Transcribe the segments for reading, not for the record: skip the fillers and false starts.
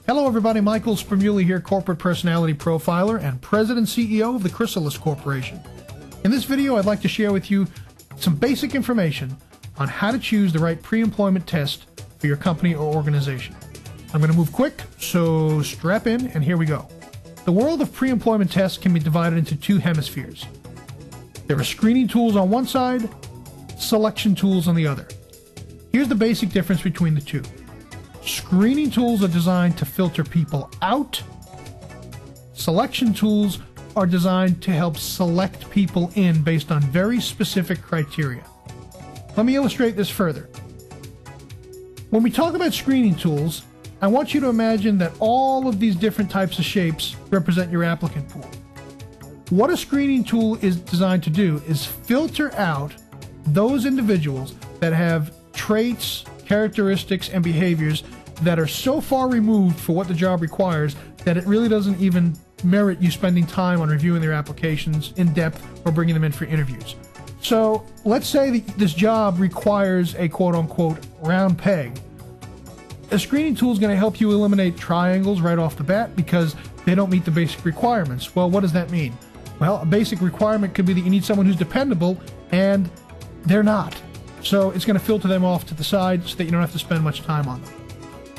Hello everybody, Michael Spremuli here, Corporate Personality Profiler and President CEO of the Chrysalis Corporation. In this video, I'd like to share with you some basic information on how to choose the right pre-employment test for your company or organization. I'm going to move quick, so strap in and here we go. The world of pre-employment tests can be divided into two hemispheres. There are screening tools on one side, selection tools on the other. Here's the basic difference between the two. Screening tools are designed to filter people out. Selection tools are designed to help select people in based on very specific criteria. Let me illustrate this further. When we talk about screening tools, I want you to imagine that all of these different types of shapes represent your applicant pool. What a screening tool is designed to do is filter out those individuals that have traits, characteristics, and behaviors that are so far removed for what the job requires that it really doesn't even merit you spending time on reviewing their applications in depth or bringing them in for interviews. So let's say that this job requires a quote-unquote round peg. A screening tool is going to help you eliminate triangles right off the bat because they don't meet the basic requirements. Well, what does that mean? Well, a basic requirement could be that you need someone who's dependable, and they're not. So it's going to filter them off to the side so that you don't have to spend much time on them.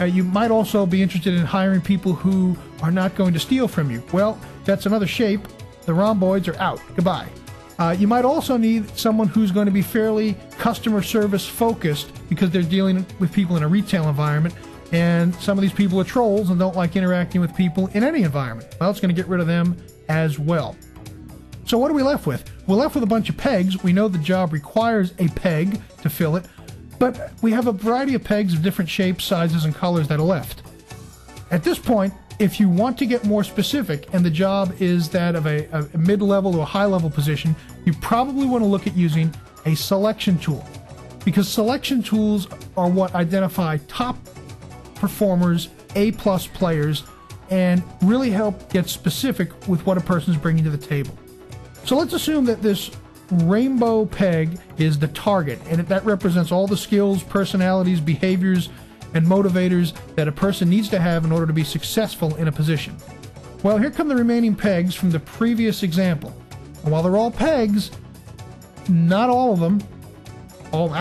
You might also be interested in hiring people who are not going to steal from you. Well, that's another shape. The rhomboids are out. Goodbye. You might also need someone who's going to be fairly customer service focused because they're dealing with people in a retail environment, and some of these people are trolls and don't like interacting with people in any environment. Well, it's going to get rid of them as well. So what are we left with? We're left with a bunch of pegs. We know the job requires a peg to fill it, but we have a variety of pegs of different shapes, sizes, and colors that are left. At this point, if you want to get more specific and the job is that of a mid-level to a high-level position, you probably want to look at using a selection tool, because selection tools are what identify top performers, A-plus players, and really help get specific with what a person's bringing to the table. So let's assume that this rainbow peg is the target, and that represents all the skills, personalities, behaviors, and motivators that a person needs to have in order to be successful in a position. Well, here come the remaining pegs from the previous example. And while they're all pegs, not all of them, all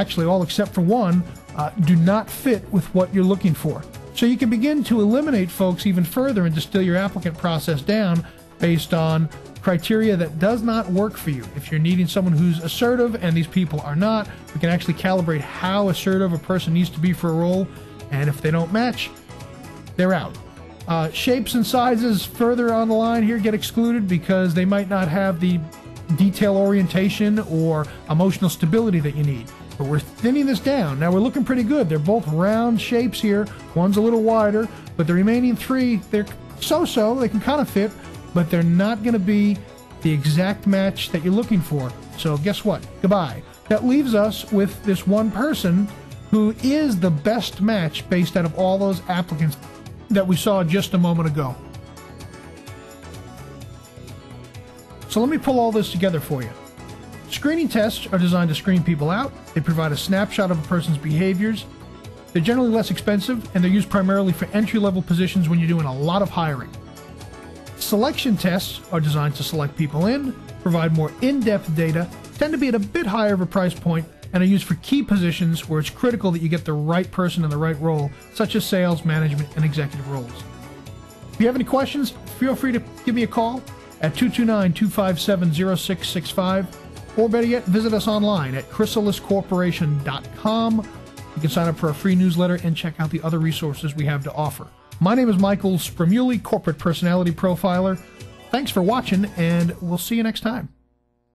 except for one, do not fit with what you're looking for. So you can begin to eliminate folks even further and distill your applicant process down based on criteria that does not work for you. If you're needing someone who's assertive and these people are not, we can actually calibrate how assertive a person needs to be for a role, and if they don't match, they're out. Shapes and sizes further on the line here get excluded because they might not have the detail orientation or emotional stability that you need. But we're thinning this down. Now we're looking pretty good. They're both round shapes here. One's a little wider, but the remaining three, they're so-so. They can kind of fit, but they're not going to be the exact match that you're looking for. So guess what? Goodbye. That leaves us with this one person who is the best match based out of all those applicants that we saw just a moment ago. So let me pull all this together for you. Screening tests are designed to screen people out. They provide a snapshot of a person's behaviors. They're generally less expensive, and they're used primarily for entry-level positions when you're doing a lot of hiring. Selection tests are designed to select people in, provide more in-depth data, tend to be at a bit higher of a price point, and are used for key positions where it's critical that you get the right person in the right role, such as sales, management, and executive roles. If you have any questions, feel free to give me a call at 229-257-0665, or better yet, visit us online at chrysaliscorporation.com. You can sign up for a free newsletter and check out the other resources we have to offer. My name is Michael Spremuli, Corporate Personality Profiler. Thanks for watching, and we'll see you next time.